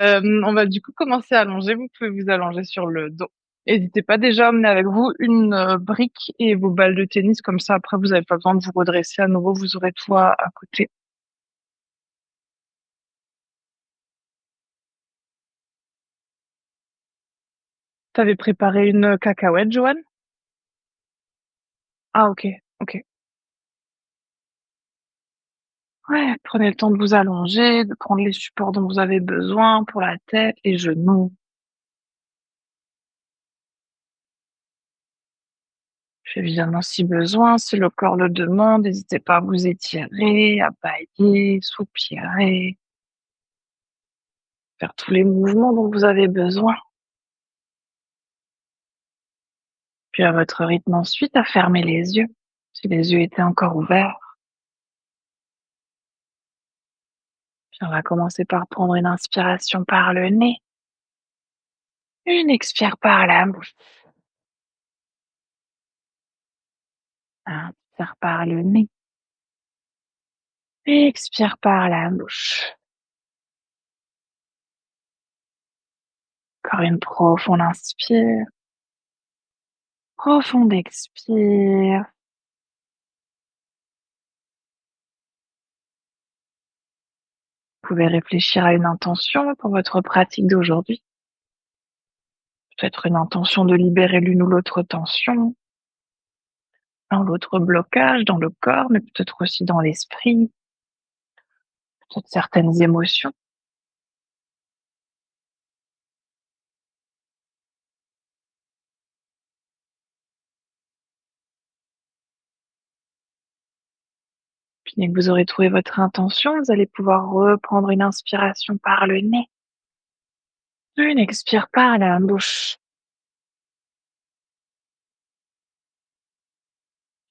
On va du coup commencer à allonger. Vous pouvez vous allonger sur le dos. N'hésitez pas déjà à emmener avec vous une brique et vos balles de tennis. Comme ça, après, vous n'avez pas besoin de vous redresser à nouveau. Vous aurez tout à côté. T'avais préparé une cacahuète, Joanne? Ah, ok, ok. Ouais, prenez le temps de vous allonger, de prendre les supports dont vous avez besoin pour la tête, les genoux. Puis évidemment, si besoin, si le corps le demande, n'hésitez pas à vous étirer, à bailler, soupirer, faire tous les mouvements dont vous avez besoin. Puis à votre rythme ensuite, à fermer les yeux, si les yeux étaient encore ouverts. Puis on va commencer par prendre une inspiration par le nez, une expire par la bouche, inspire par le nez, expire par la bouche. Encore une profonde inspire, profonde expire. Vous pouvez réfléchir à une intention pour votre pratique d'aujourd'hui. Peut-être une intention de libérer l'une ou l'autre tension, l'un ou l'autre blocage dans le corps, mais peut-être aussi dans l'esprit, peut-être certaines émotions. Puis dès que vous aurez trouvé votre intention, vous allez pouvoir reprendre une inspiration par le nez, une expire par la bouche.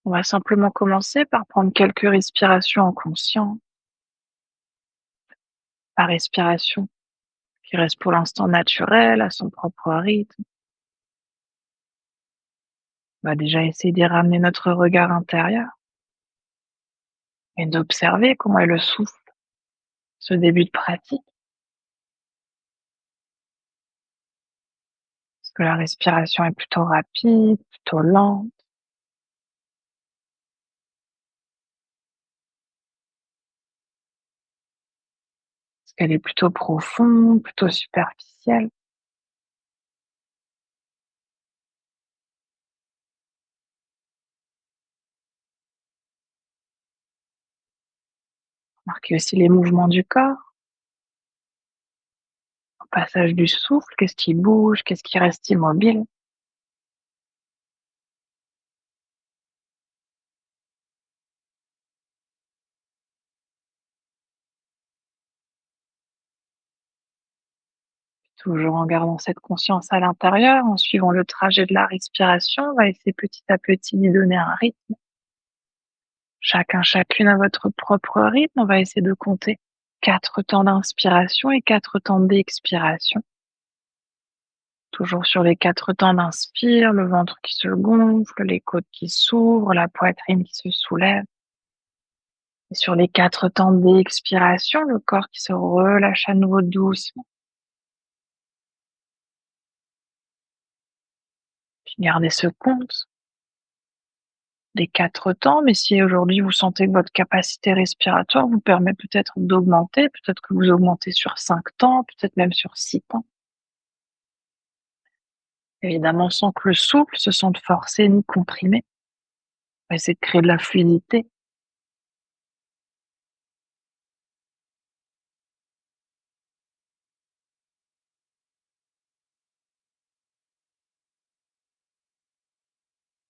On va simplement commencer par prendre quelques respirations en conscience. La respiration qui reste pour l'instant naturelle, à son propre rythme. On va déjà essayer d'y ramener notre regard intérieur et d'observer comment est le souffle, ce début de pratique. Est-ce que la respiration est plutôt rapide, plutôt lente? Est-ce qu'elle est plutôt profonde, plutôt superficielle? Marquez aussi les mouvements du corps, au passage du souffle, qu'est-ce qui bouge, qu'est-ce qui reste immobile. Toujours en gardant cette conscience à l'intérieur, en suivant le trajet de la respiration, on va essayer petit à petit d'y donner un rythme. Chacun, chacune à votre propre rythme, on va essayer de compter 4 temps d'inspiration et 4 temps d'expiration. Toujours sur les 4 temps d'inspire, le ventre qui se gonfle, les côtes qui s'ouvrent, la poitrine qui se soulève. Et sur les 4 temps d'expiration, le corps qui se relâche à nouveau doucement. Puis gardez ce compte des 4 temps, mais si aujourd'hui vous sentez que votre capacité respiratoire vous permet peut-être d'augmenter, peut-être que vous augmentez sur 5 temps, peut-être même sur 6 temps. Évidemment, sans que le souffle se sente forcé ni comprimé. On va essayer de créer de la fluidité.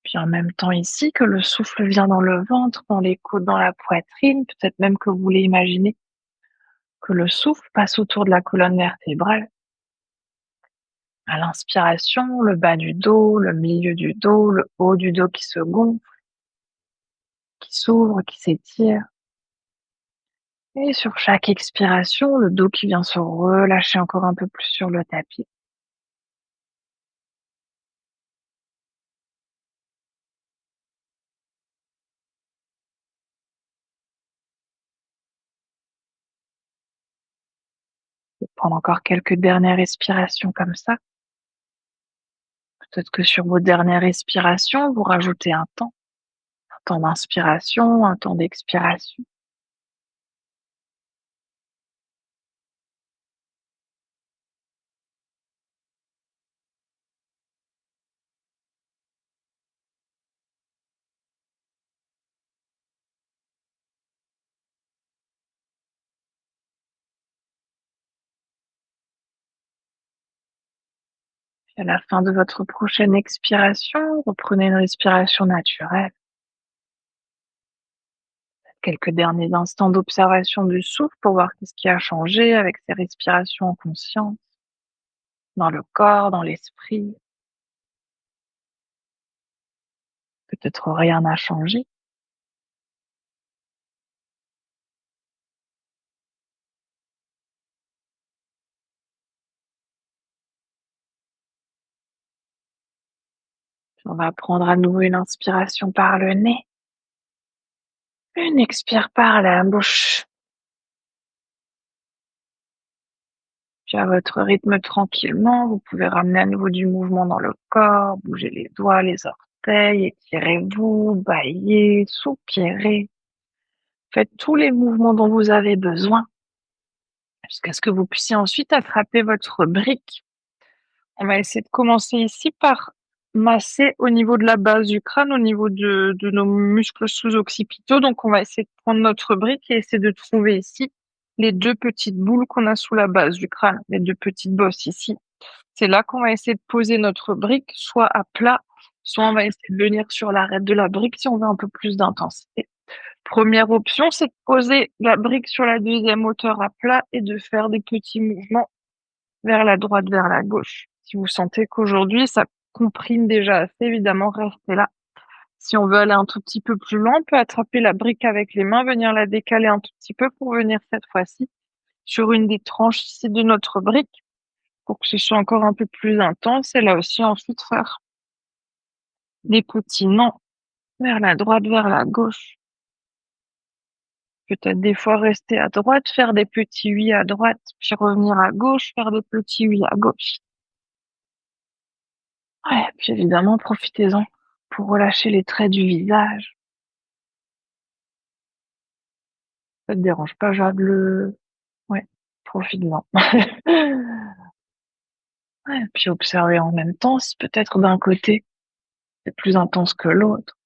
Puis en même temps ici, que le souffle vient dans le ventre, dans les côtes, dans la poitrine, peut-être même que vous voulez imaginer que le souffle passe autour de la colonne vertébrale. À l'inspiration, le bas du dos, le milieu du dos, le haut du dos qui se gonfle, qui s'ouvre, qui s'étire. Et sur chaque expiration, le dos qui vient se relâcher encore un peu plus sur le tapis. prendre encore quelques dernières respirations comme ça. Peut-être que sur vos dernières respirations, vous rajoutez un temps d'inspiration, un temps d'expiration. À la fin de votre prochaine expiration, reprenez une respiration naturelle. Quelques derniers instants d'observation du souffle pour voir ce qui a changé avec ces respirations en conscience, dans le corps, dans l'esprit. Peut-être rien n'a changé. On va prendre à nouveau une inspiration par le nez, une expire par la bouche. Puis à votre rythme tranquillement, vous pouvez ramener à nouveau du mouvement dans le corps, bouger les doigts, les orteils, étirez-vous, baillez, soupirez. Faites tous les mouvements dont vous avez besoin jusqu'à ce que vous puissiez ensuite attraper votre brique. On va essayer de commencer ici par masser au niveau de la base du crâne, au niveau de nos muscles sous-occipitaux. Donc, on va essayer de prendre notre brique et essayer de trouver ici les deux petites boules qu'on a sous la base du crâne, les deux petites bosses ici. C'est là qu'on va essayer de poser notre brique, soit à plat, soit on va essayer de venir sur l'arête de la brique si on veut un peu plus d'intensité. Première option, c'est de poser la brique sur la deuxième hauteur à plat et de faire des petits mouvements vers la droite, vers la gauche. Si vous sentez qu'aujourd'hui, ça comprime déjà assez, évidemment, restez là. Si on veut aller un tout petit peu plus loin, on peut attraper la brique avec les mains, venir la décaler un tout petit peu pour venir cette fois-ci sur une des tranches ici de notre brique pour que ce soit encore un peu plus intense. Et là aussi, ensuite, faire des petits non vers la droite, vers la gauche. Peut-être des fois rester à droite, faire des petits oui à droite, puis revenir à gauche, faire des petits oui à gauche. Ouais, puis évidemment, profitez-en pour relâcher les traits du visage. Ça te dérange pas, Jade, le... Ouais, profite-en. Ouais, puis observez en même temps si peut-être d'un côté, c'est plus intense que l'autre.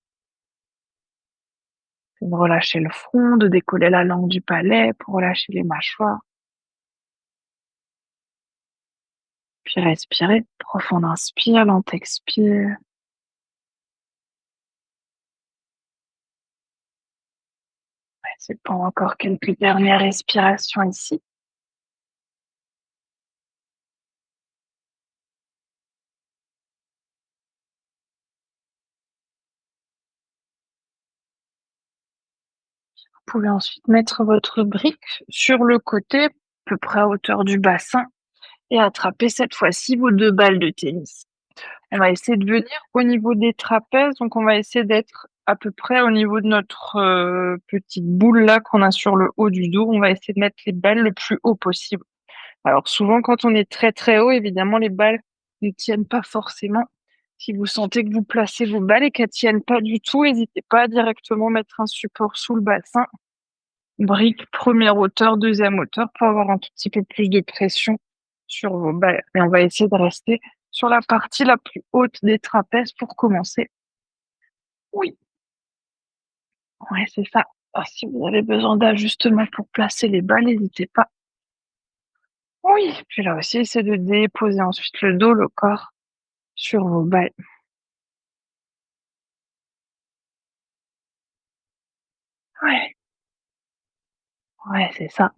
C'est de relâcher le front, de décoller la langue du palais pour relâcher les mâchoires. Puis respirez. Profond inspire, lent expire. Ouais, c'est pour encore quelques dernières respirations ici. Vous pouvez ensuite mettre votre brique sur le côté, à peu près à hauteur du bassin, et attraper cette fois-ci vos deux balles de tennis. On va essayer de venir au niveau des trapèzes, donc on va essayer d'être à peu près au niveau de notre petite boule là qu'on a sur le haut du dos. On va essayer de mettre les balles le plus haut possible. Alors souvent quand on est très très haut, évidemment les balles ne tiennent pas forcément. Si vous sentez que vous placez vos balles et qu'elles tiennent pas du tout, n'hésitez pas à directement mettre un support sous le bassin. Brique, première hauteur, deuxième hauteur pour avoir un tout petit peu plus de pression sur vos balles. Et on va essayer de rester sur la partie la plus haute des trapèzes pour commencer. Oui, ouais, c'est ça. Alors, si vous avez besoin d'ajustement pour placer les balles, n'hésitez pas. Oui, puis là aussi, c'est de déposer ensuite le dos, le corps sur vos balles. Ouais, ouais, c'est ça.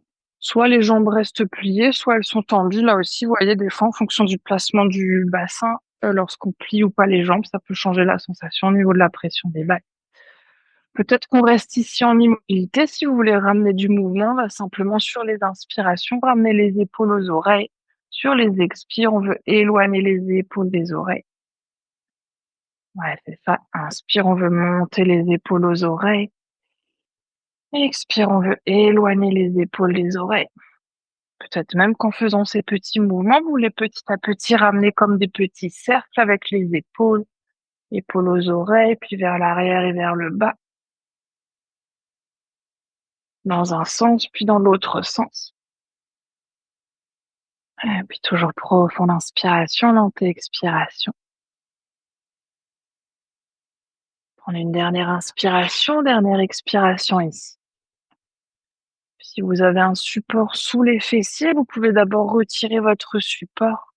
Soit les jambes restent pliées, soit elles sont tendues. Là aussi, vous voyez, des fois, en fonction du placement du bassin, lorsqu'on plie ou pas les jambes, ça peut changer la sensation au niveau de la pression des balles. Peut-être qu'on reste ici en immobilité. Si vous voulez ramener du mouvement, là, simplement sur les inspirations, ramener les épaules aux oreilles. Sur les expires, on veut éloigner les épaules des oreilles. Ouais, c'est ça. Inspire, on veut monter les épaules aux oreilles. Expire, on veut éloigner les épaules des oreilles. Peut-être même qu'en faisant ces petits mouvements, vous voulez petit à petit ramener comme des petits cercles avec les épaules, épaules aux oreilles, puis vers l'arrière et vers le bas, dans un sens, puis dans l'autre sens. Et puis toujours profonde inspiration, lente expiration. Prenez une dernière inspiration, dernière expiration ici. Si vous avez un support sous les fessiers, vous pouvez d'abord retirer votre support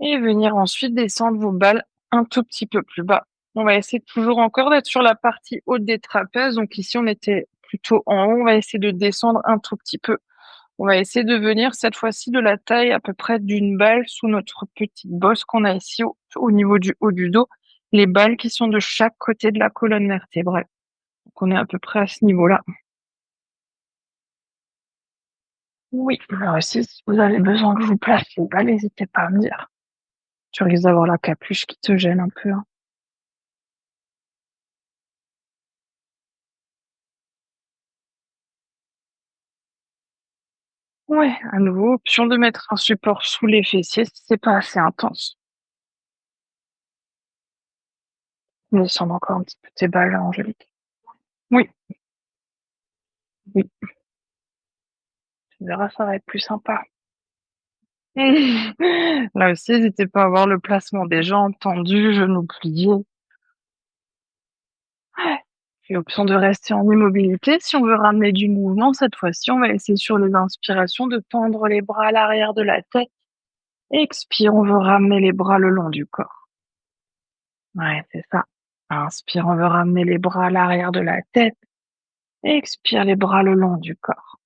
et venir ensuite descendre vos balles un tout petit peu plus bas. On va essayer toujours encore d'être sur la partie haute des trapèzes. Donc ici, on était plutôt en haut. On va essayer de descendre un tout petit peu. On va essayer de venir cette fois-ci de la taille à peu près d'une balle sous notre petite bosse qu'on a ici au niveau du haut du dos. Les balles qui sont de chaque côté de la colonne vertébrale. Donc on est à peu près à ce niveau-là. Oui, là aussi, si vous avez besoin que je vous place les balles, n'hésitez pas à me dire. Tu risques d'avoir la capuche qui te gêne un peu, hein. Ouais, à nouveau, option de mettre un support sous les fessiers si c'est pas assez intense. Descendre encore un petit peu tes balles, là, Angélique. Oui, oui, tu verras, ça va être plus sympa. Là aussi, n'hésitez pas à voir le placement des jambes tendues, genoux pliés. Ouais. Puis option de rester en immobilité. Si on veut ramener du mouvement, cette fois-ci, on va essayer sur les inspirations de tendre les bras à l'arrière de la tête. Expire, on veut ramener les bras le long du corps. Ouais, c'est ça. Inspire, on veut ramener les bras à l'arrière de la tête. Expire, les bras le long du corps.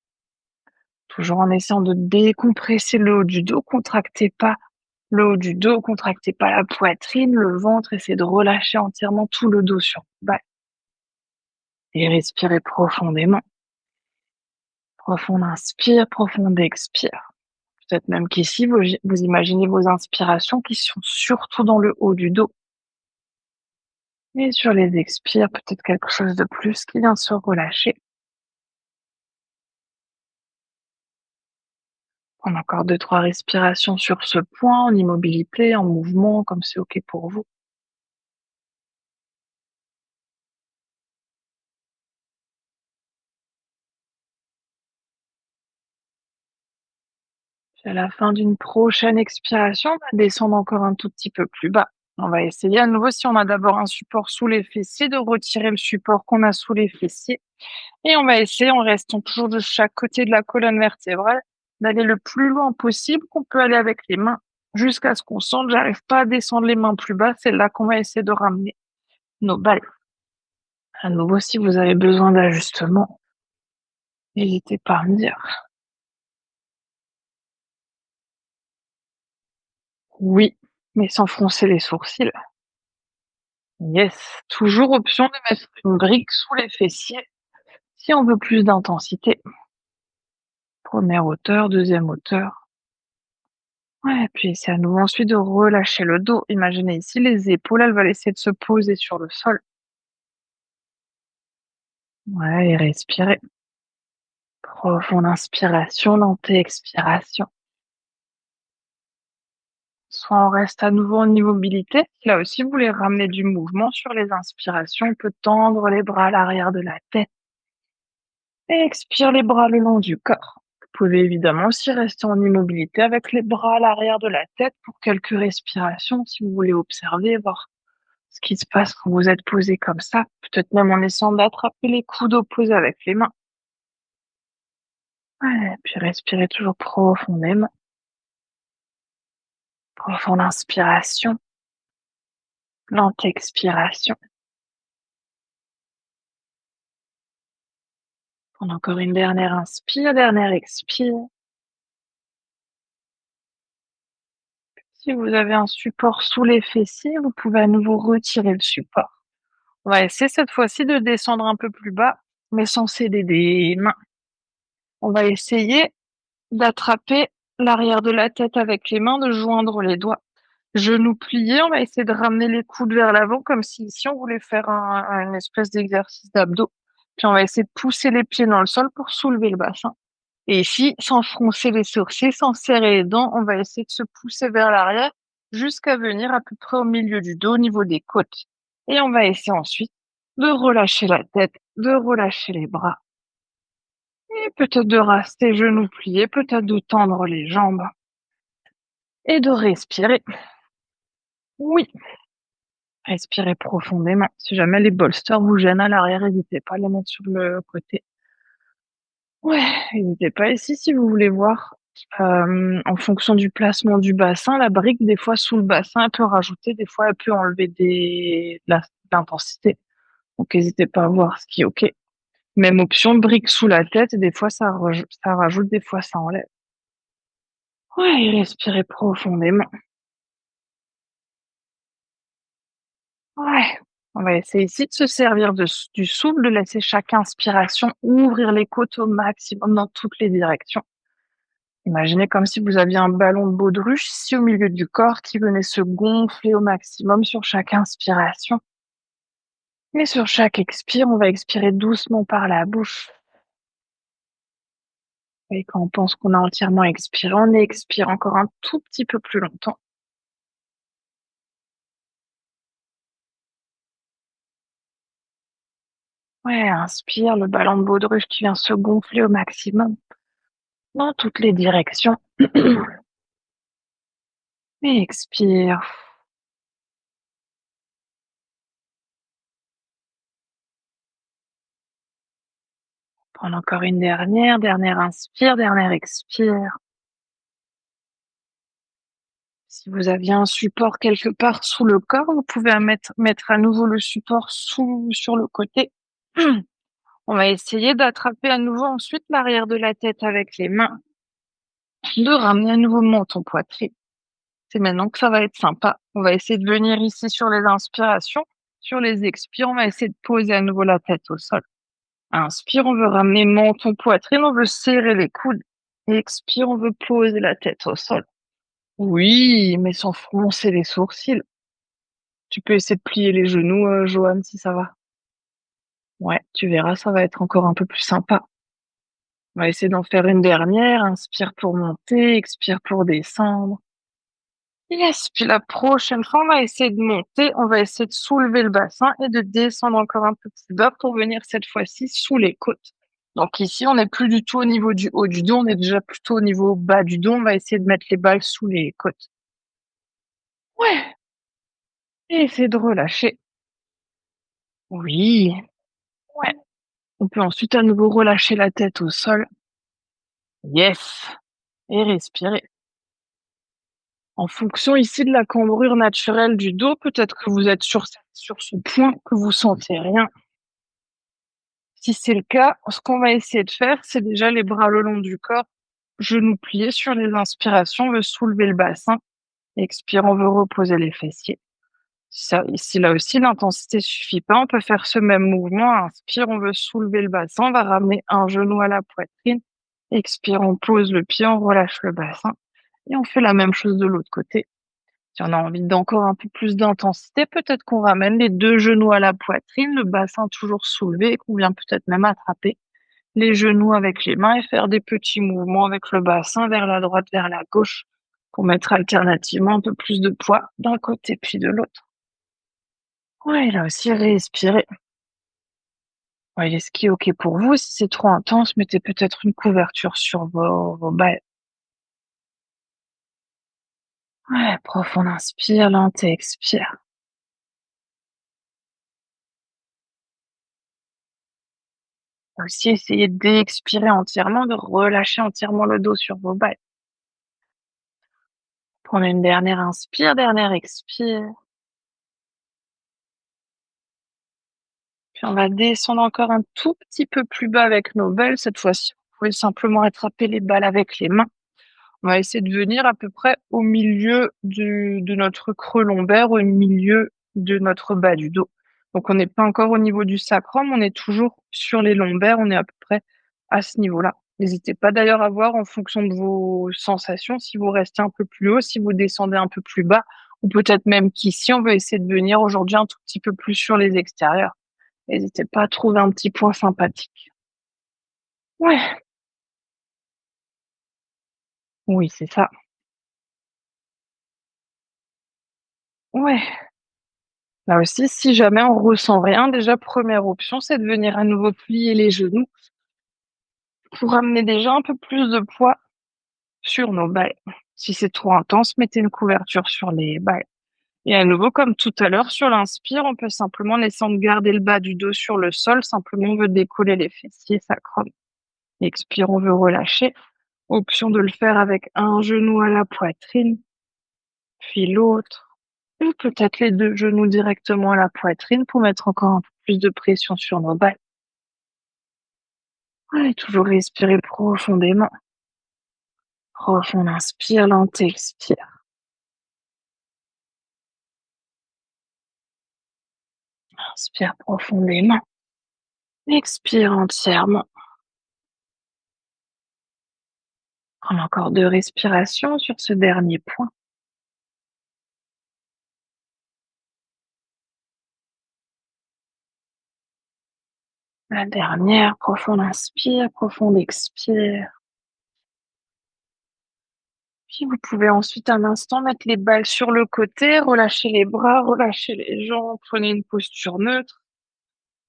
Toujours en essayant de décompresser le haut du dos. Contractez pas le haut du dos, contractez pas la poitrine, le ventre. Essayez de relâcher entièrement tout le dos sur le bas. Et respirez profondément. Profonde inspire, profonde expire. Peut-être même qu'ici, vous imaginez vos inspirations qui sont surtout dans le haut du dos. Et sur les expires, peut-être quelque chose de plus qui vient se relâcher. Prendre encore deux, trois respirations sur ce point, en immobilité, en mouvement, comme c'est OK pour vous. Puis à la fin d'une prochaine expiration, on va descendre encore un tout petit peu plus bas. On va essayer à nouveau, si on a d'abord un support sous les fessiers, de retirer le support qu'on a sous les fessiers. Et on va essayer, en restant toujours de chaque côté de la colonne vertébrale, d'aller le plus loin possible qu'on peut aller avec les mains, jusqu'à ce qu'on sente, j'arrive pas à descendre les mains plus bas, c'est là qu'on va essayer de ramener nos balles. À nouveau, si vous avez besoin d'ajustement, n'hésitez pas à me dire. Oui, mais sans froncer les sourcils. Yes, toujours option de mettre une brique sous les fessiers si on veut plus d'intensité. Première hauteur, deuxième hauteur. Ouais, puis c'est à nous ensuite de relâcher le dos. Imaginez ici les épaules, elles veulent essayer de se poser sur le sol. Ouais, et respirez. Profonde inspiration, lente expiration. Soit on reste à nouveau en immobilité. Là aussi, vous voulez ramener du mouvement sur les inspirations. On peut tendre les bras à l'arrière de la tête. Et expire les bras le long du corps. Vous pouvez évidemment aussi rester en immobilité avec les bras à l'arrière de la tête pour quelques respirations si vous voulez observer, voir ce qui se passe quand vous êtes posé comme ça. Peut-être même en essayant d'attraper les coudes opposés avec les mains. Ouais, puis respirez toujours profondément. Profonde inspiration, lente expiration. Prendre encore une dernière inspire, dernière expire. Si vous avez un support sous les fessiers, vous pouvez à nouveau retirer le support. On va essayer cette fois-ci de descendre un peu plus bas, mais sans céder des mains. On va essayer d'attraper l'arrière de la tête avec les mains, de joindre les doigts. Genoux pliés, on va essayer de ramener les coudes vers l'avant comme si ici on voulait faire une espèce d'exercice d'abdos. Puis on va essayer de pousser les pieds dans le sol pour soulever le bassin. Et ici, sans froncer les sourcils, sans serrer les dents, on va essayer de se pousser vers l'arrière jusqu'à venir à peu près au milieu du dos, au niveau des côtes. Et on va essayer ensuite de relâcher la tête, de relâcher les bras et peut-être de rester genoux pliés, peut-être de tendre les jambes et de respirer. Oui, respirez profondément. Si jamais les bolsters vous gênent à l'arrière, n'hésitez pas à les mettre sur le côté. Ouais, n'hésitez pas ici si vous voulez voir, en fonction du placement du bassin, la brique des fois sous le bassin, elle peut rajouter, des fois elle peut enlever de l'intensité. Donc n'hésitez pas à voir ce qui est OK. Même option, brique sous la tête, des fois ça rajoute, des fois ça enlève. Ouais, et respirez profondément. Ouais, on va essayer ici de se servir du souffle, de laisser chaque inspiration ouvrir les côtes au maximum dans toutes les directions. Imaginez comme si vous aviez un ballon de baudruche ici au milieu du corps qui venait se gonfler au maximum sur chaque inspiration. Et sur chaque expire, on va expirer doucement par la bouche. Et quand on pense qu'on a entièrement expiré, on expire encore un tout petit peu plus longtemps. Ouais, inspire, le ballon de baudruche qui vient se gonfler au maximum dans toutes les directions. Et expire. Prends encore une dernière inspire, dernière expire. Si vous aviez un support quelque part sous le corps, vous pouvez mettre à nouveau le support sur le côté. On va essayer d'attraper à nouveau ensuite l'arrière de la tête avec les mains, de ramener à nouveau menton poitrine. C'est maintenant que ça va être sympa. On va essayer de venir ici sur les inspirations. Sur les expires, on va essayer de poser à nouveau la tête au sol. Inspire, on veut ramener menton poitrine, on veut serrer les coudes. Expire, on veut poser la tête au sol. Oui, mais sans froncer les sourcils. Tu peux essayer de plier les genoux, Johan, si ça va. Ouais, tu verras, ça va être encore un peu plus sympa. On va essayer d'en faire une dernière. Inspire pour monter, expire pour descendre. Yes, puis la prochaine fois, on va essayer de monter, on va essayer de soulever le bassin et de descendre encore un peu plus bas pour venir cette fois-ci sous les côtes. Donc ici, on n'est plus du tout au niveau du haut du dos, on est déjà plutôt au niveau bas du dos. On va essayer de mettre les balles sous les côtes. Ouais, et essayer de relâcher. Oui, ouais. On peut ensuite à nouveau relâcher la tête au sol. Yes, et respirer. En fonction ici de la cambrure naturelle du dos, peut-être que vous êtes sur ce point, que vous sentez rien. Si c'est le cas, ce qu'on va essayer de faire, c'est déjà les bras le long du corps, genoux pliés sur les inspirations, on veut soulever le bassin. Expire, on veut reposer les fessiers. Si là aussi l'intensité suffit pas, on peut faire ce même mouvement. Inspire, on veut soulever le bassin, on va ramener un genou à la poitrine. Expire, on pose le pied, on relâche le bassin. Et on fait la même chose de l'autre côté. Si on a envie d'encore un peu plus d'intensité, peut-être qu'on ramène les deux genoux à la poitrine, le bassin toujours soulevé et qu'on vient peut-être même attraper les genoux avec les mains et faire des petits mouvements avec le bassin vers la droite, vers la gauche pour mettre alternativement un peu plus de poids d'un côté puis de l'autre. Ouais, là aussi, respirez. Voyez ce qui est OK pour vous. Si c'est trop intense, mettez peut-être une couverture sur vos balles. Ouais, profond inspire, lente et expire. Aussi, essayez d'expirer entièrement, de relâcher entièrement le dos sur vos balles. Prenez une dernière inspire, dernière expire. Puis on va descendre encore un tout petit peu plus bas avec nos balles. Cette fois-ci, vous pouvez simplement attraper les balles avec les mains. On va essayer de venir à peu près au milieu de notre creux lombaire, au milieu de notre bas du dos. Donc on n'est pas encore au niveau du sacrum, on est toujours sur les lombaires, on est à peu près à ce niveau-là. N'hésitez pas d'ailleurs à voir en fonction de vos sensations, si vous restez un peu plus haut, si vous descendez un peu plus bas, ou peut-être même qu'ici, on veut essayer de venir aujourd'hui un tout petit peu plus sur les extérieurs. N'hésitez pas à trouver un petit point sympathique. Ouais, Oui, c'est ça. Ouais. Là aussi, si jamais on ressent rien, déjà première option, c'est de venir à nouveau plier les genoux pour amener déjà un peu plus de poids sur nos balles. Si c'est trop intense, mettez une couverture sur les balles. Et à nouveau, comme tout à l'heure, sur l'inspire, on peut simplement, en essayant de garder le bas du dos sur le sol, simplement on veut décoller les fessiers sacrum. Expire, on veut relâcher. Option de le faire avec un genou à la poitrine, puis l'autre. Ou peut-être les deux genoux directement à la poitrine pour mettre encore un peu plus de pression sur nos balles. Ouais, toujours respirer profondément. Profond inspire, lent expire. Inspire profondément. Expire entièrement. Prends encore 2 respirations sur ce dernier point. La dernière, profond inspire, profond expire. Puis vous pouvez ensuite un instant mettre les balles sur le côté, relâcher les bras, relâcher les jambes, prenez une posture neutre.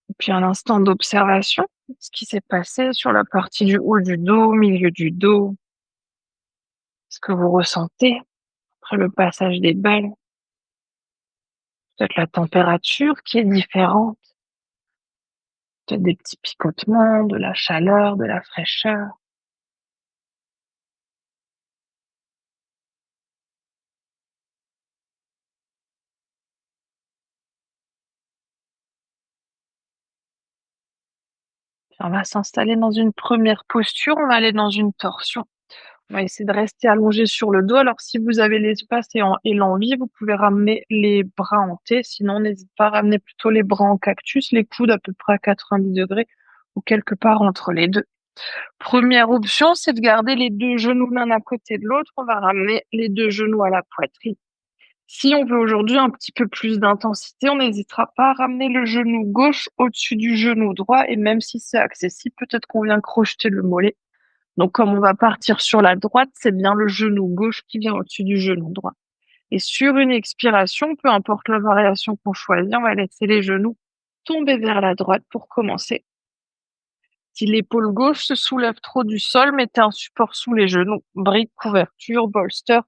Et puis un instant d'observation, ce qui s'est passé sur la partie du haut du dos, milieu du dos, ce que vous ressentez après le passage des balles, peut-être la température qui est différente, peut-être des petits picotements, de la chaleur, de la fraîcheur. Puis on va s'installer dans une première posture, on va aller dans une torsion. On va essayer de rester allongé sur le dos. Alors, si vous avez l'espace et l'envie, vous pouvez ramener les bras en T. Sinon, n'hésite pas à ramener plutôt les bras en cactus, les coudes à peu près à 90 degrés ou quelque part entre les deux. Première option, c'est de garder les deux genoux l'un à côté de l'autre. On va ramener les deux genoux à la poitrine. Si on veut aujourd'hui un petit peu plus d'intensité, on n'hésitera pas à ramener le genou gauche au-dessus du genou droit. Et même si c'est accessible, peut-être qu'on vient crocheter le mollet. Donc, comme on va partir sur la droite, c'est bien le genou gauche qui vient au-dessus du genou droit. Et sur une expiration, peu importe la variation qu'on choisit, on va laisser les genoux tomber vers la droite pour commencer. Si l'épaule gauche se soulève trop du sol, mettez un support sous les genoux, brique, couverture, bolster,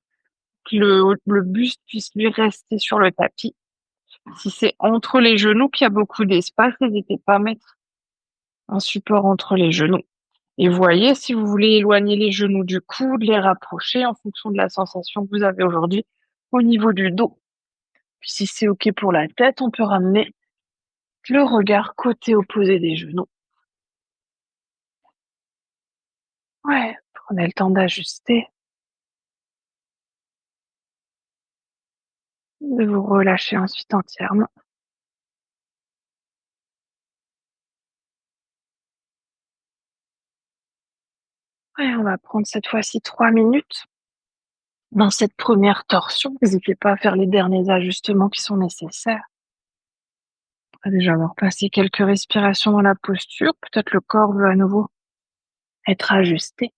que le buste puisse lui rester sur le tapis. Si c'est entre les genoux qu'il y a beaucoup d'espace, n'hésitez pas à mettre un support entre les genoux. Et voyez si vous voulez éloigner les genoux du coude, les rapprocher en fonction de la sensation que vous avez aujourd'hui au niveau du dos. Puis si c'est OK pour la tête, on peut ramener le regard côté opposé des genoux. Ouais, prenez le temps d'ajuster, de vous relâcher ensuite entièrement. Ouais, on va prendre cette fois-ci 3 minutes dans cette première torsion. N'hésitez pas à faire les derniers ajustements qui sont nécessaires. Après déjà avoir passé quelques respirations dans la posture, peut-être le corps veut à nouveau être ajusté.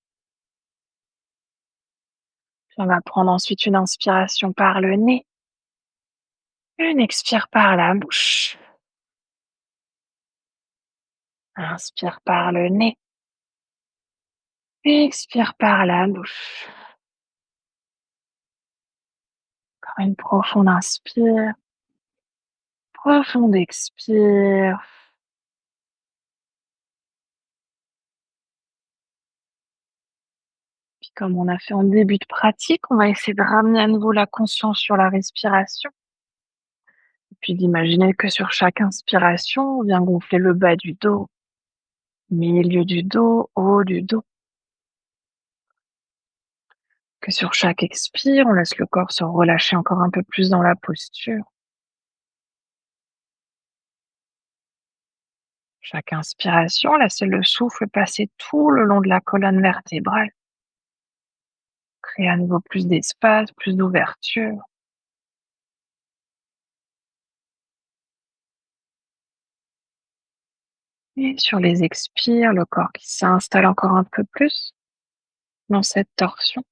Puis on va prendre ensuite une inspiration par le nez, une expire par la bouche. Inspire par le nez, expire par la bouche. Encore une profonde inspire, profonde expire. Puis comme on a fait en début de pratique, on va essayer de ramener à nouveau la conscience sur la respiration. Et puis d'imaginer que sur chaque inspiration, on vient gonfler le bas du dos, milieu du dos, haut du dos. Que sur chaque expire, on laisse le corps se relâcher encore un peu plus dans la posture. Chaque inspiration, laissez le souffle passer tout le long de la colonne vertébrale. Créer à nouveau plus d'espace, plus d'ouverture. Et sur les expires, le corps qui s'installe encore un peu plus dans cette torsion.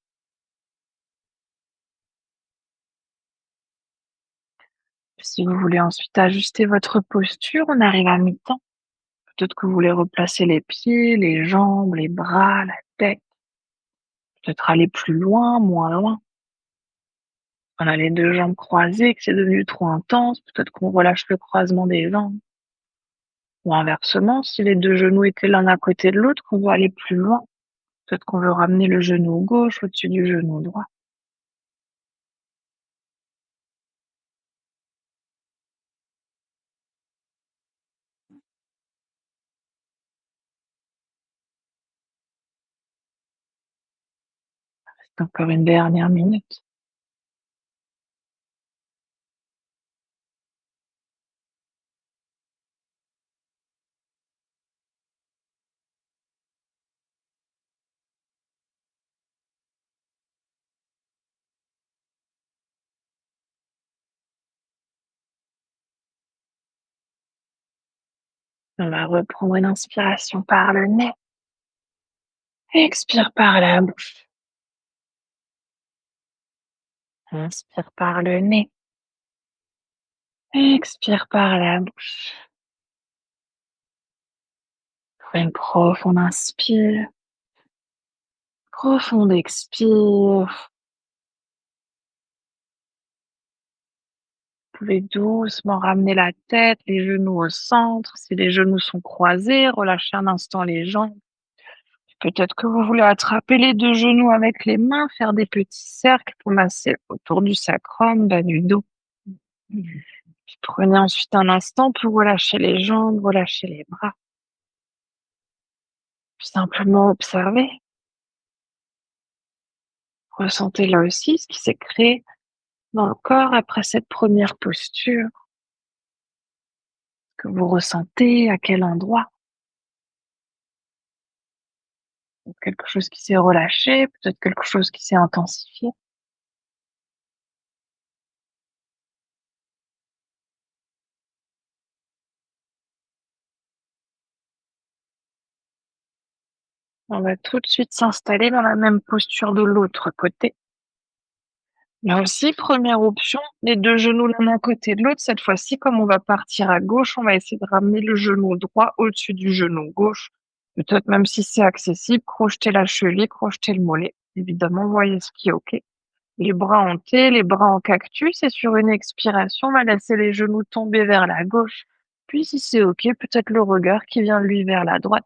Si vous voulez ensuite ajuster votre posture, on arrive à mi-temps. Peut-être que vous voulez replacer les pieds, les jambes, les bras, la tête. Peut-être aller plus loin, moins loin. On a les 2 jambes croisées, que c'est devenu trop intense, peut-être qu'on relâche le croisement des jambes. Ou inversement, si les 2 genoux étaient l'un à côté de l'autre, qu'on veut aller plus loin. Peut-être qu'on veut ramener le genou gauche au-dessus du genou droit. C'est encore une dernière minute. On va reprendre une inspiration par le nez. Expire par la bouche. Inspire par le nez. Expire par la bouche. Une profonde inspire. Profonde expire. Vous pouvez doucement ramener la tête, les genoux au centre. Si les genoux sont croisés, relâchez un instant les jambes. Peut-être que vous voulez attraper les 2 genoux avec les mains, faire des petits cercles pour masser autour du sacrum, bas du dos. Puis prenez ensuite un instant pour relâcher les jambes, relâcher les bras. Puis simplement observer. Ressentez là aussi ce qui s'est créé dans le corps après cette première posture. Que vous ressentez, à quel endroit. Quelque chose qui s'est relâché, peut-être quelque chose qui s'est intensifié. On va tout de suite s'installer dans la même posture de l'autre côté. Là aussi, première option, les 2 genoux l'un à côté de l'autre. Cette fois-ci, comme on va partir à gauche, on va essayer de ramener le genou droit au-dessus du genou gauche. Peut-être même si c'est accessible, crocheter la cheville, crocheter le mollet. Évidemment, voyez ce qui est OK. Les bras en T, les bras en cactus et sur une expiration, on va laisser les genoux tomber vers la gauche. Puis si c'est OK, peut-être le regard qui vient lui vers la droite.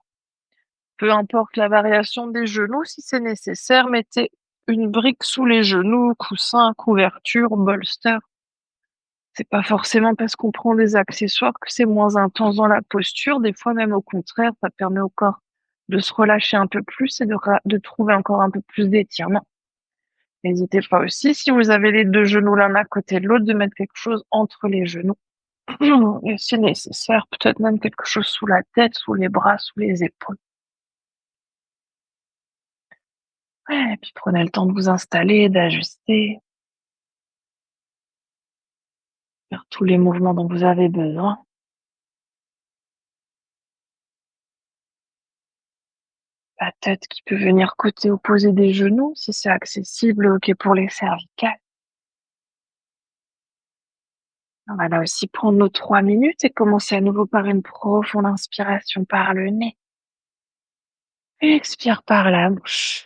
Peu importe la variation des genoux, si c'est nécessaire, mettez une brique sous les genoux, coussin, couverture, bolster. C'est pas forcément parce qu'on prend des accessoires que c'est moins intense dans la posture. Des fois, même au contraire, ça permet au corps de se relâcher un peu plus et de trouver encore un peu plus d'étirement. N'hésitez pas aussi, si vous avez les 2 genoux l'un à côté de l'autre, de mettre quelque chose entre les genoux. Et si nécessaire, peut-être même quelque chose sous la tête, sous les bras, sous les épaules. Ouais, et puis prenez le temps de vous installer, d'ajuster, faire tous les mouvements dont vous avez besoin. La tête qui peut venir côté opposé des genoux, si c'est accessible, OK pour les cervicales. On va là aussi prendre nos 3 minutes et commencer à nouveau par une profonde inspiration par le nez. Expire par la bouche.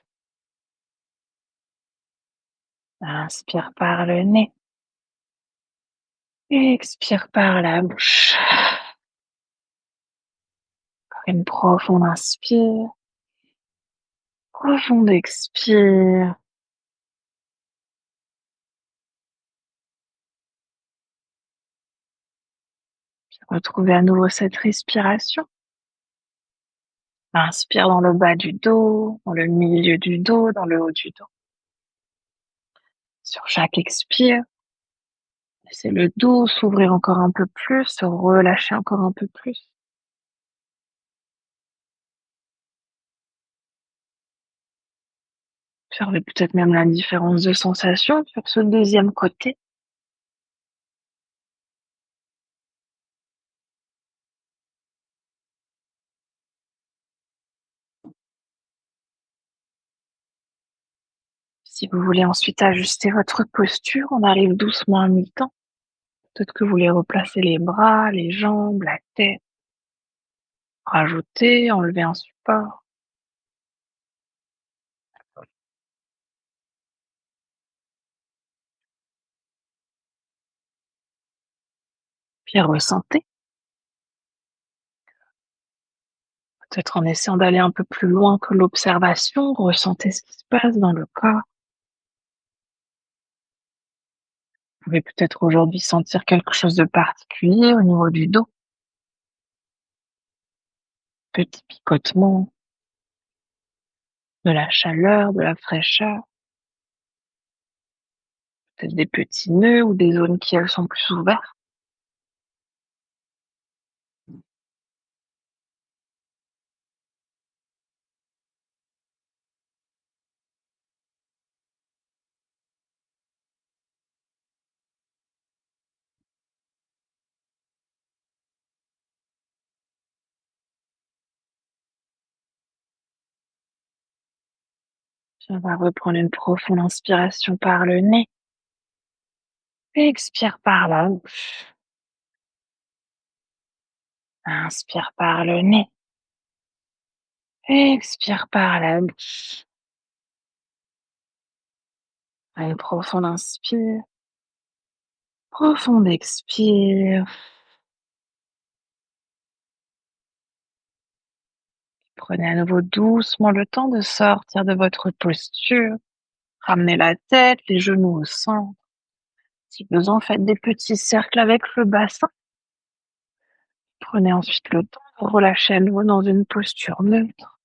Inspire par le nez. Expire par la bouche. Une profonde inspire. Profonde expire. Retrouvez à nouveau cette respiration. Inspire dans le bas du dos, dans le milieu du dos, dans le haut du dos. Sur chaque expire, laissez le dos s'ouvrir encore un peu plus, se relâcher encore un peu plus. Observez peut-être même la différence de sensation sur ce deuxième côté. Si vous voulez ensuite ajuster votre posture, on arrive doucement à mi-temps. Peut-être que vous voulez replacer les bras, les jambes, la tête, rajouter, enlever un support, puis ressentez. Peut-être en essayant d'aller un peu plus loin que l'observation, ressentez ce qui se passe dans le corps. Vous pouvez peut-être aujourd'hui sentir quelque chose de particulier au niveau du dos, petit picotement, de la chaleur, de la fraîcheur, peut-être des petits nœuds ou des zones qui, elles, sont plus ouvertes. Puis on va reprendre une profonde inspiration par le nez. Expire par la bouche. Inspire par le nez. Expire par la bouche. Une profonde inspire. Profonde expire. Prenez à nouveau doucement le temps de sortir de votre posture. Ramenez la tête, les genoux au centre. Si besoin, faites des petits cercles avec le bassin. Prenez ensuite le temps de relâcher à nouveau dans une posture neutre.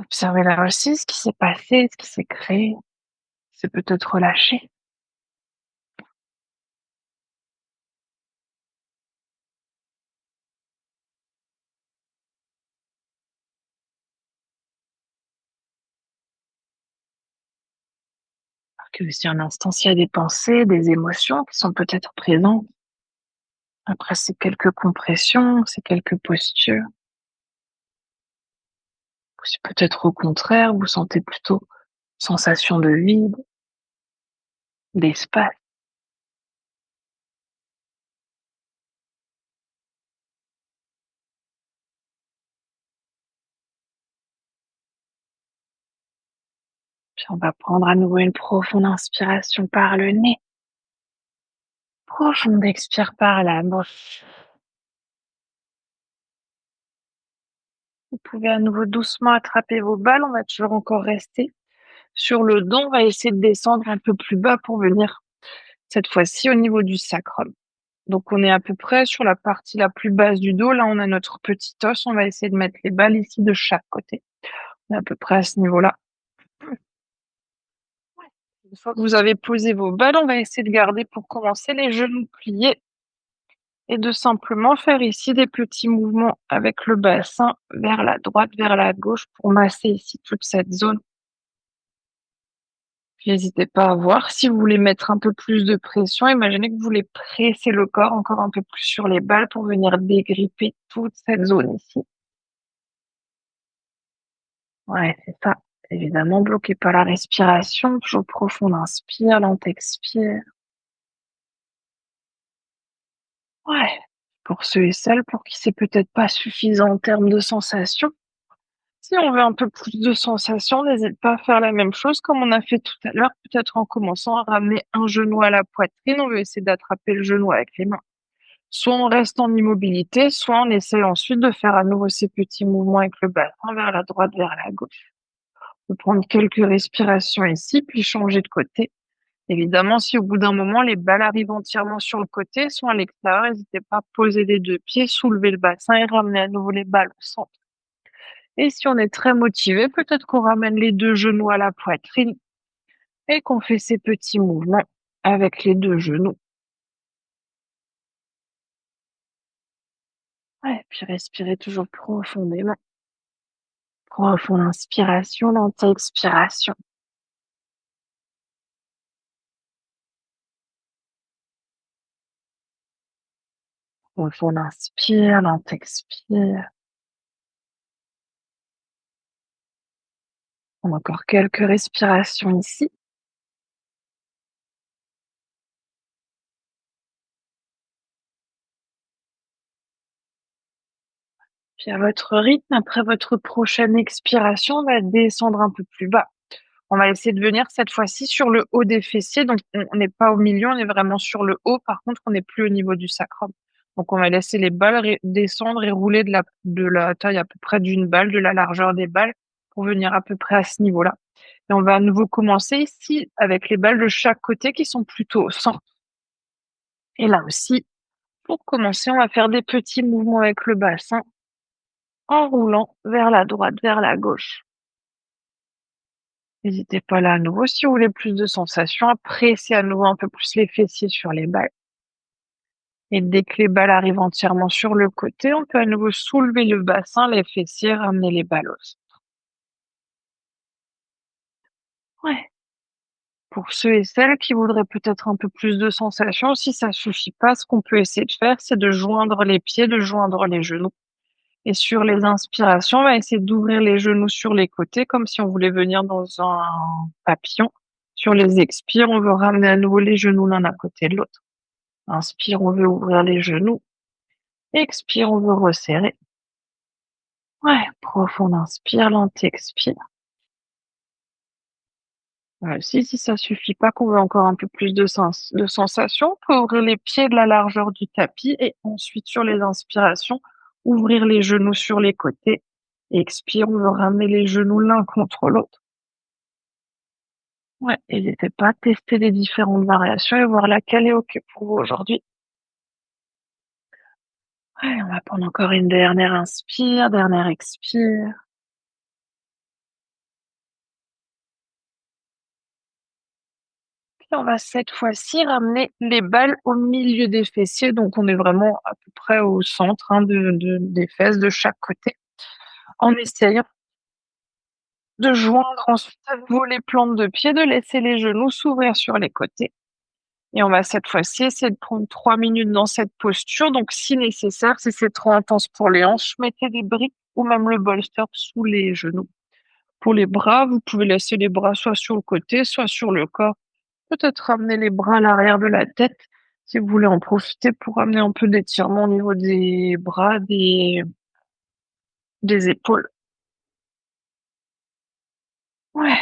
Observez là aussi ce qui s'est passé, ce qui s'est créé. C'est peut-être relâché. Que si un instant, s'il y a des pensées, des émotions qui sont peut-être présentes après ces quelques compressions, ces quelques postures, ou si peut-être au contraire, vous sentez plutôt sensation de vide, d'espace, puis on va prendre à nouveau une profonde inspiration par le nez, profonde expire par la bouche. Vous pouvez à nouveau doucement attraper vos balles, on va toujours encore rester sur le dos, on va essayer de descendre un peu plus bas pour venir, cette fois-ci, au niveau du sacrum. Donc on est à peu près sur la partie la plus basse du dos. Là, on a notre petit os. On va essayer de mettre les balles ici de chaque côté. On est à peu près à ce niveau-là. Une fois que vous avez posé vos balles, on va essayer de garder pour commencer les genoux pliés et de simplement faire ici des petits mouvements avec le bassin vers la droite, vers la gauche pour masser ici toute cette zone. Puis n'hésitez pas à voir si vous voulez mettre un peu plus de pression. Imaginez que vous voulez presser le corps encore un peu plus sur les balles pour venir dégripper toute cette zone ici. Ouais, c'est ça. Évidemment, bloquez pas la respiration, toujours profonde inspire, lente expire. Ouais. Pour ceux et celles pour qui c'est peut-être pas suffisant en termes de sensations. Si on veut un peu plus de sensations, n'hésite pas à faire la même chose comme on a fait tout à l'heure, peut-être en commençant à ramener un genou à la poitrine. On veut essayer d'attraper le genou avec les mains. Soit on reste en immobilité, soit on essaie ensuite de faire à nouveau ces petits mouvements avec le bassin vers la droite, vers la gauche. On peut prendre quelques respirations ici, puis changer de côté. Évidemment, si au bout d'un moment, les balles arrivent entièrement sur le côté, sont à l'extérieur, n'hésitez pas à poser les deux pieds, soulever le bassin et ramener à nouveau les balles au centre. Et si on est très motivé, peut-être qu'on ramène les deux genoux à la poitrine et qu'on fait ces petits mouvements avec les deux genoux. Ouais, puis respirez toujours profondément. Profonde inspiration, lente expiration. Profond inspire, lent expire. Encore quelques respirations ici. Puis à votre rythme, après votre prochaine expiration, on va descendre un peu plus bas. On va essayer de venir cette fois-ci sur le haut des fessiers. Donc, on n'est pas au milieu, on est vraiment sur le haut. Par contre, on n'est plus au niveau du sacrum. Donc, on va laisser les balles descendre et rouler de la taille à peu près d'une balle, de la largeur des balles, pour venir à peu près à ce niveau-là. Et on va à nouveau commencer ici avec les balles de chaque côté qui sont plutôt au centre. Et là aussi, pour commencer, on va faire des petits mouvements avec le bassin en roulant vers la droite, vers la gauche. N'hésitez pas là à nouveau, si vous voulez plus de sensations, à presser à nouveau un peu plus les fessiers sur les balles. Et dès que les balles arrivent entièrement sur le côté, on peut à nouveau soulever le bassin, les fessiers, ramener les balles au sol. Ouais. Pour ceux et celles qui voudraient peut-être un peu plus de sensations, si ça suffit pas, ce qu'on peut essayer de faire, c'est de joindre les pieds, de joindre les genoux. Et sur les inspirations, on va essayer d'ouvrir les genoux sur les côtés, comme si on voulait venir dans un papillon. Sur les expires, on veut ramener à nouveau les genoux l'un à côté de l'autre. Inspire, on veut ouvrir les genoux. Expire, on veut resserrer. Ouais, profond inspire, lent expire. Si ça suffit pas, qu'on veut encore un peu plus de sensation, on peut ouvrir les pieds de la largeur du tapis et ensuite sur les inspirations, ouvrir les genoux sur les côtés. Expire, on veut ramener les genoux l'un contre l'autre. Ouais, n'hésitez pas à tester les différentes variations et voir laquelle est OK pour vous aujourd'hui. Ouais, on va prendre encore une dernière inspire, dernière expire. Puis on va cette fois-ci ramener les balles au milieu des fessiers, donc on est vraiment à peu près au centre, hein, des fesses de chaque côté, en essayant de joindre ensuite à nouveau les plantes de pied, de laisser les genoux s'ouvrir sur les côtés. Et on va cette fois-ci essayer de prendre 3 minutes dans cette posture. Donc, si nécessaire, si c'est trop intense pour les hanches, mettez des briques ou même le bolster sous les genoux. Pour les bras, vous pouvez laisser les bras soit sur le côté, soit sur le corps. Peut-être ramener les bras à l'arrière de la tête si vous voulez en profiter pour amener un peu d'étirement au niveau des bras, des épaules. Ouais.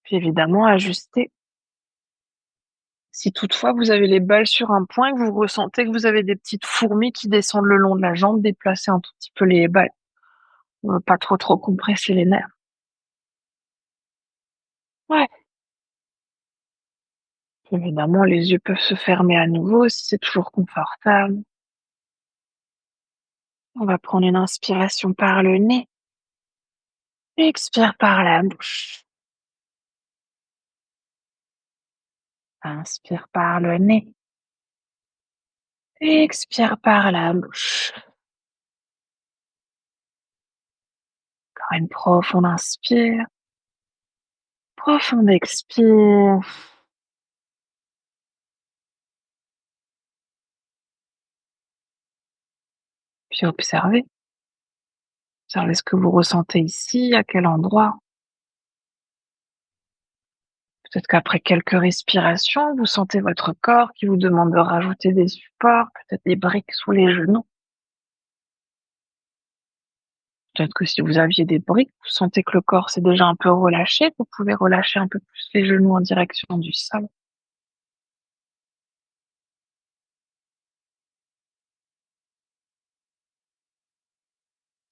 Puis évidemment, ajuster. Si toutefois vous avez les balles sur un point et que vous ressentez que vous avez des petites fourmis qui descendent le long de la jambe, déplacez un tout petit peu les balles. Pas trop compresser les nerfs. Ouais. Évidemment, les yeux peuvent se fermer à nouveau si c'est toujours confortable. On va prendre une inspiration par le nez. Expire par la bouche. Inspire par le nez. Expire par la bouche. Encore une profonde inspire. Profonde expire. Puis observez. Observez ce que vous ressentez ici, à quel endroit. Peut-être qu'après quelques respirations, vous sentez votre corps qui vous demande de rajouter des supports, peut-être des briques sous les genoux. Peut-être que si vous aviez des briques, vous sentez que le corps s'est déjà un peu relâché, vous pouvez relâcher un peu plus les genoux en direction du sol.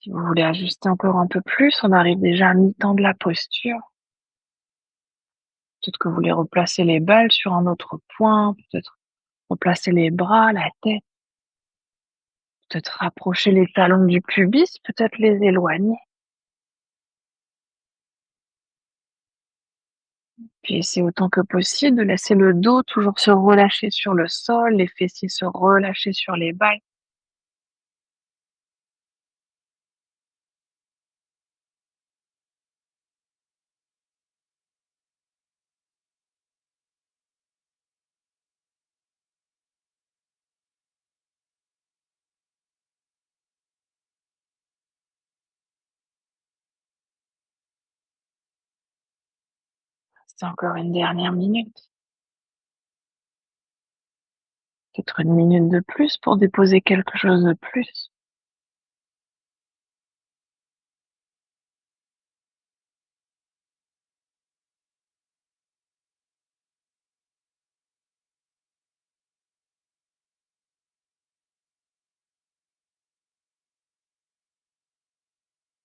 Si vous voulez ajuster encore un peu plus, on arrive déjà à mi-temps de la posture. Peut-être que vous voulez replacer les balles sur un autre point, peut-être replacer les bras, la tête, peut-être rapprocher les talons du pubis, peut-être les éloigner. Puis essayez autant que possible de laisser le dos toujours se relâcher sur le sol, les fessiers se relâcher sur les balles. C'est encore une dernière minute, peut-être une minute de plus pour déposer quelque chose de plus.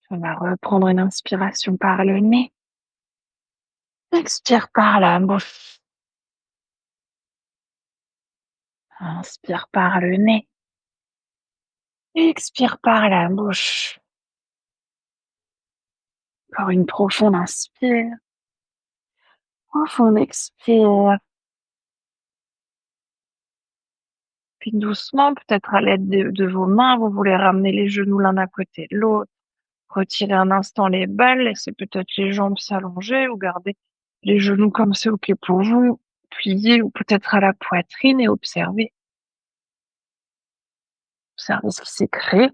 On va reprendre une inspiration par le nez. Expire par la bouche. Inspire par le nez. Expire par la bouche. Encore une profonde inspire. Profonde expire. Puis doucement, peut-être à l'aide de vos mains, vous voulez ramener les genoux l'un à côté de l'autre. Retirer un instant les balles, laissez peut-être les jambes s'allonger ou garder les genoux comme c'est OK pour vous. Plier ou peut-être à la poitrine et observez ce qui s'est créé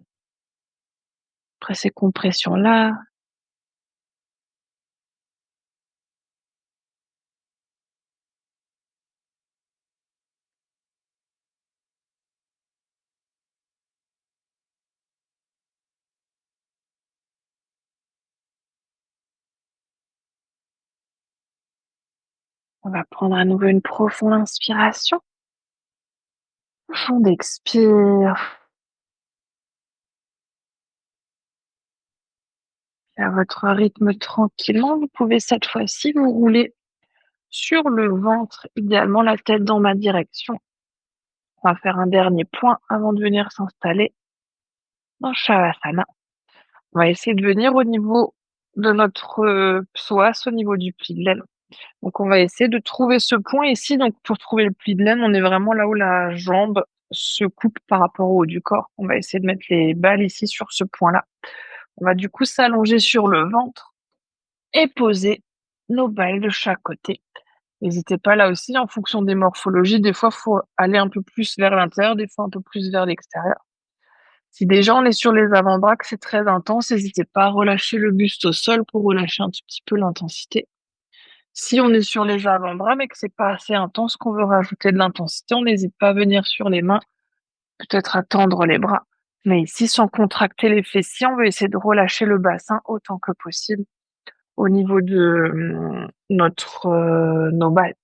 après ces compressions-là. On va prendre à nouveau une profonde inspiration. Profonde expire. À votre rythme tranquillement, vous pouvez cette fois-ci vous rouler sur le ventre, idéalement la tête dans ma direction. On va faire un dernier point avant de venir s'installer dans Shavasana. On va essayer de venir au niveau de notre psoas, au niveau du pli de l'aine. Donc on va essayer de trouver ce point ici. Donc pour trouver le pli de l'aine, on est vraiment là où la jambe se coupe par rapport au haut du corps. On va essayer de mettre les balles ici sur ce point-là. On va du coup s'allonger sur le ventre et poser nos balles de chaque côté. N'hésitez pas là aussi, en fonction des morphologies, des fois, il faut aller un peu plus vers l'intérieur, des fois un peu plus vers l'extérieur. Si déjà on est sur les avant-bras, que c'est très intense, n'hésitez pas à relâcher le buste au sol pour relâcher un tout petit peu l'intensité. Si on est sur les avant-bras, mais que c'est pas assez intense, qu'on veut rajouter de l'intensité, on n'hésite pas à venir sur les mains, peut-être à tendre les bras. Mais ici, sans contracter les fessiers, on veut essayer de relâcher le bassin autant que possible au niveau de nos balles.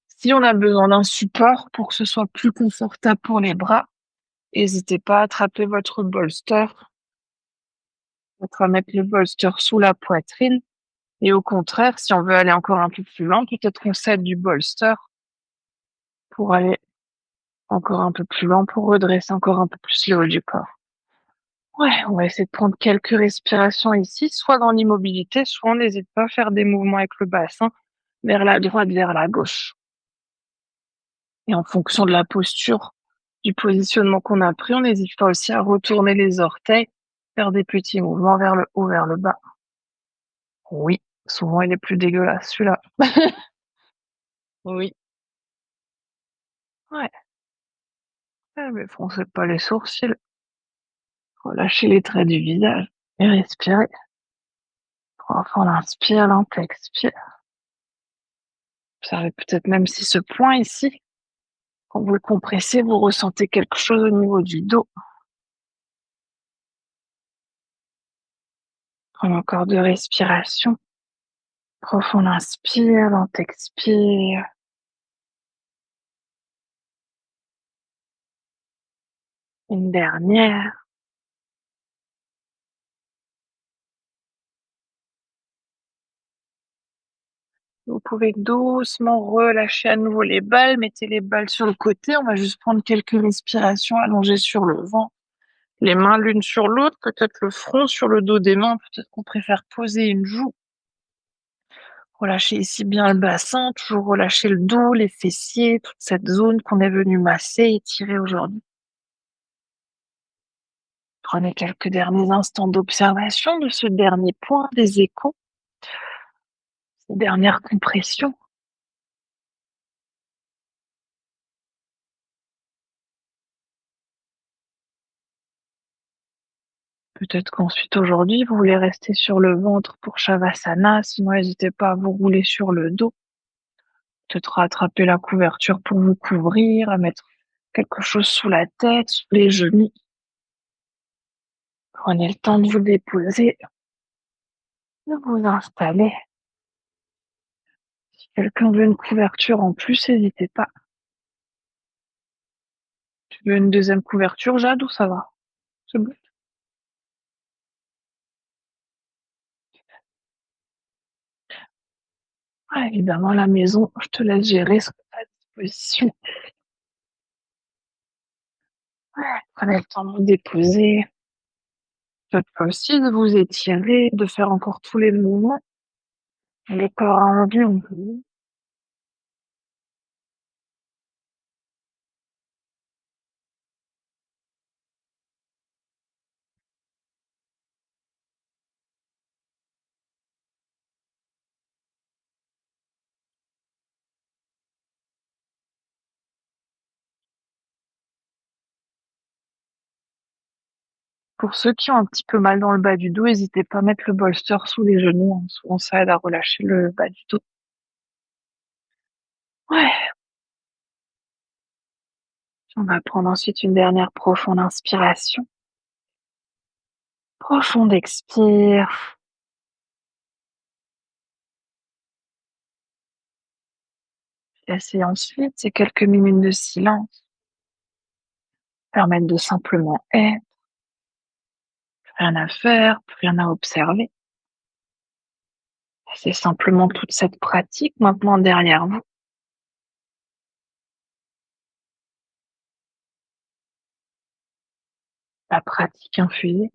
Si on a besoin d'un support pour que ce soit plus confortable pour les bras, n'hésitez pas à attraper votre bolster, à mettre le bolster sous la poitrine. Et au contraire, si on veut aller encore un peu plus loin, peut-être qu'on s'aide du bolster pour aller encore un peu plus loin, pour redresser encore un peu plus le haut du corps. Ouais, on va essayer de prendre quelques respirations ici, soit dans l'immobilité, soit on n'hésite pas à faire des mouvements avec le bassin vers la droite, vers la gauche. Et en fonction de la posture, du positionnement qu'on a pris, on n'hésite pas aussi à retourner les orteils, faire des petits mouvements vers le haut, vers le bas. Oui, souvent il est plus dégueulasse celui-là. Oui. Ouais. Ouais, mais froncez pas les sourcils, relâchez les traits du visage et respirez. Profond inspire, lent expire. Observez peut-être même si ce point ici, quand vous le compressez, vous ressentez quelque chose au niveau du dos. Prenez encore de respiration. Profond inspire, lent expire. Une dernière. Vous pouvez doucement relâcher à nouveau les balles. Mettez les balles sur le côté. On va juste prendre quelques respirations allongées sur le ventre. Les mains l'une sur l'autre, peut-être le front sur le dos des mains. Peut-être qu'on préfère poser une joue. Relâchez ici bien le bassin. Toujours relâcher le dos, les fessiers, toute cette zone qu'on est venu masser et étirer aujourd'hui. Prenez quelques derniers instants d'observation de ce dernier point des échos, ces dernières compressions. Peut-être qu'ensuite aujourd'hui, vous voulez rester sur le ventre pour Shavasana, sinon n'hésitez pas à vous rouler sur le dos. Peut-être à attraper la couverture pour vous couvrir, à mettre quelque chose sous la tête, sous les genoux. Prenez le temps de vous déposer, de vous installer. Si quelqu'un veut une couverture en plus, n'hésitez pas. Tu veux une deuxième couverture, Jade, ou ça va? C'est bon? Ah, évidemment, la maison, je te laisse gérer ce que tu as à disposition. Ouais, prenez le temps de vous déposer. Faites pas aussi de vous étirer, de faire encore tous les mouvements. Le corps a envie, on peut. Pour ceux qui ont un petit peu mal dans le bas du dos, n'hésitez pas à mettre le bolster sous les genoux, hein. Souvent, ça aide à relâcher le bas du dos. Ouais, on va prendre ensuite une dernière profonde inspiration. Profonde expire. Laissez ensuite ces quelques minutes de silence permettre de simplement être, plus rien à faire, plus rien à observer. C'est simplement toute cette pratique maintenant derrière vous, la pratique infusée.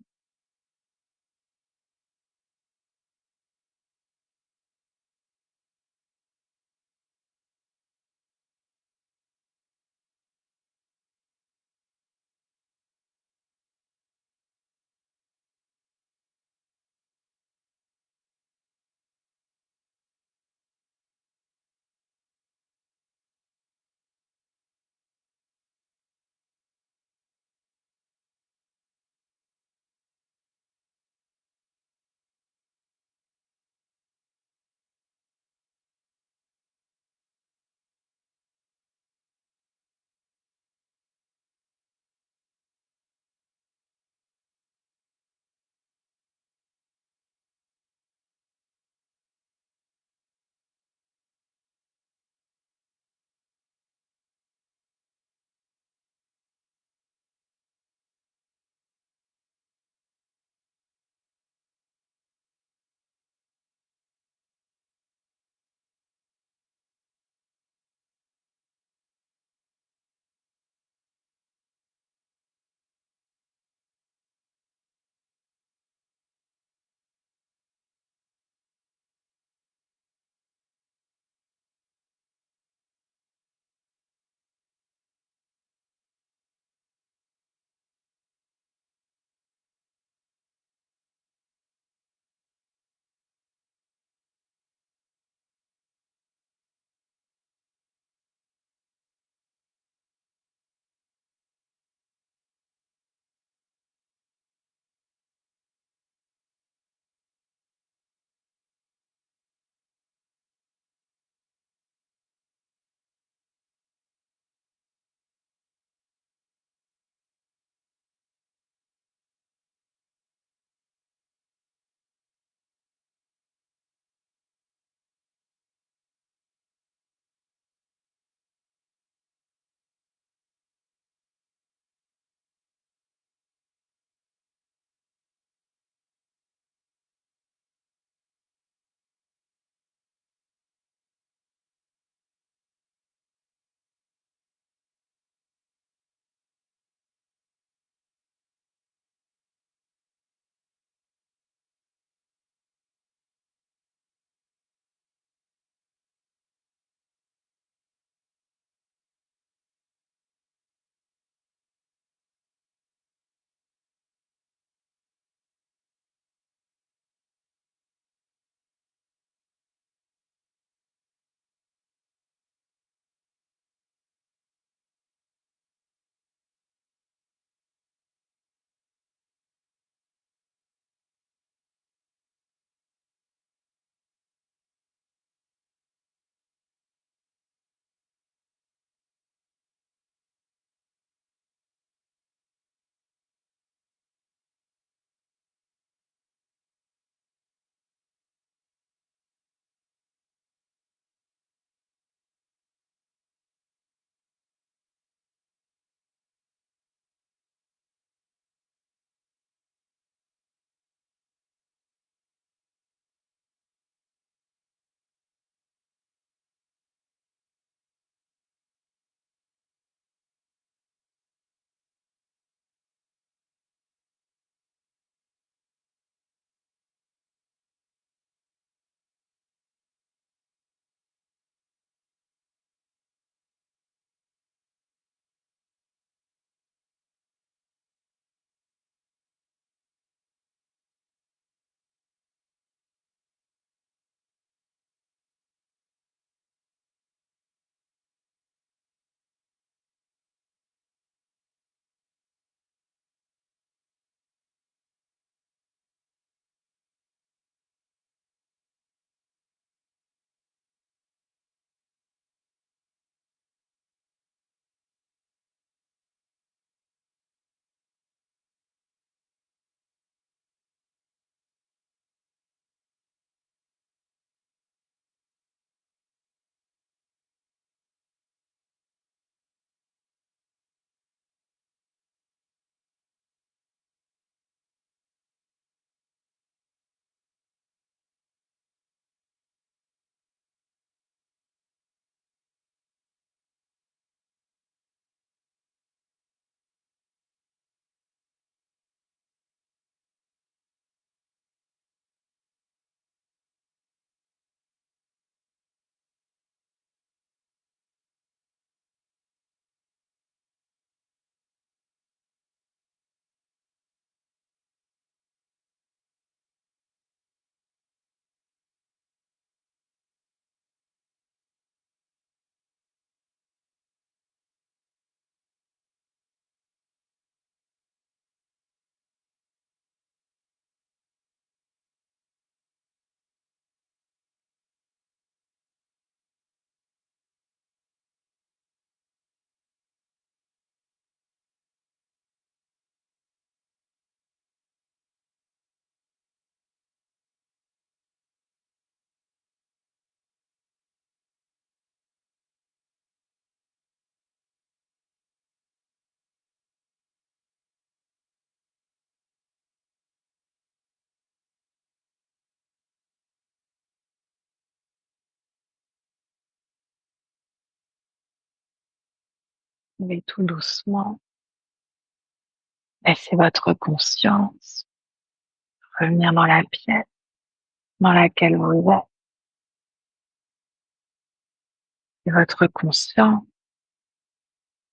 Mais tout doucement, laissez votre conscience revenir dans la pièce dans laquelle vous êtes et votre conscience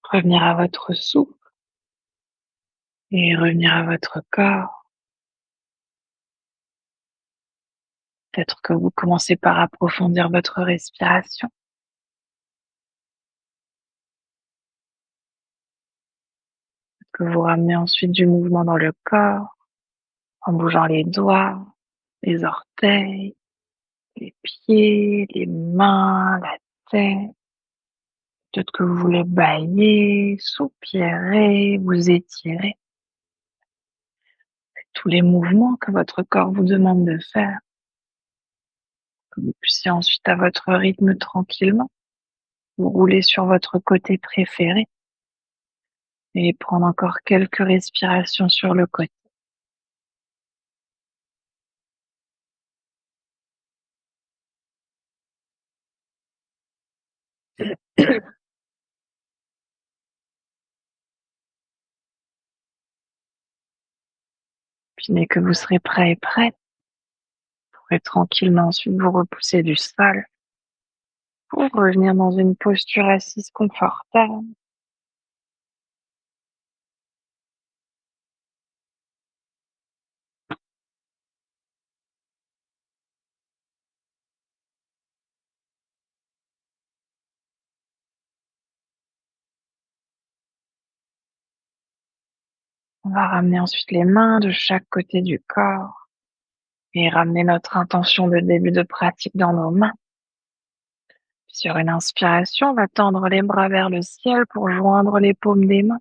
revenir à votre souffle et revenir à votre corps. Peut-être que vous commencez par approfondir votre respiration, que vous ramenez ensuite du mouvement dans le corps en bougeant les doigts, les orteils, les pieds, les mains, la tête. Peut-être que vous voulez bâiller, soupirer, vous étirer. Tous les mouvements que votre corps vous demande de faire, que vous puissiez ensuite à votre rythme tranquillement vous rouler sur votre côté préféré et prendre encore quelques respirations sur le côté. Puis dès que vous serez prêt et prête, vous pourrez tranquillement ensuite vous repousser du sol pour revenir dans une posture assise confortable. On va ramener ensuite les mains de chaque côté du corps et ramener notre intention de début de pratique dans nos mains. Sur une inspiration, on va tendre les bras vers le ciel pour joindre les paumes des mains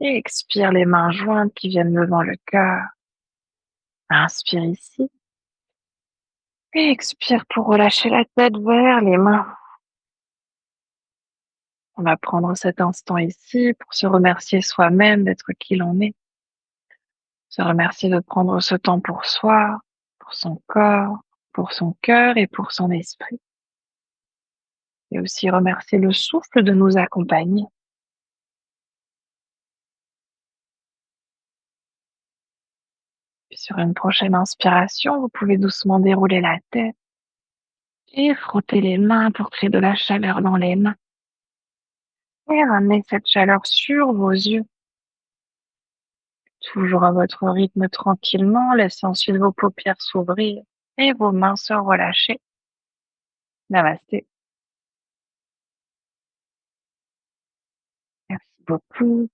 et expire les mains jointes qui viennent devant le cœur. Inspire ici et expire pour relâcher la tête vers les mains. On va prendre cet instant ici pour se remercier soi-même d'être qui l'on est, se remercier de prendre ce temps pour soi, pour son corps, pour son cœur et pour son esprit. Et aussi remercier le souffle de nous accompagner. Puis sur une prochaine inspiration, vous pouvez doucement dérouler la tête et frotter les mains pour créer de la chaleur dans les mains. Et ramener cette chaleur sur vos yeux, toujours à votre rythme tranquillement. Laissez ensuite vos paupières s'ouvrir et vos mains se relâcher. Namasté. Merci beaucoup.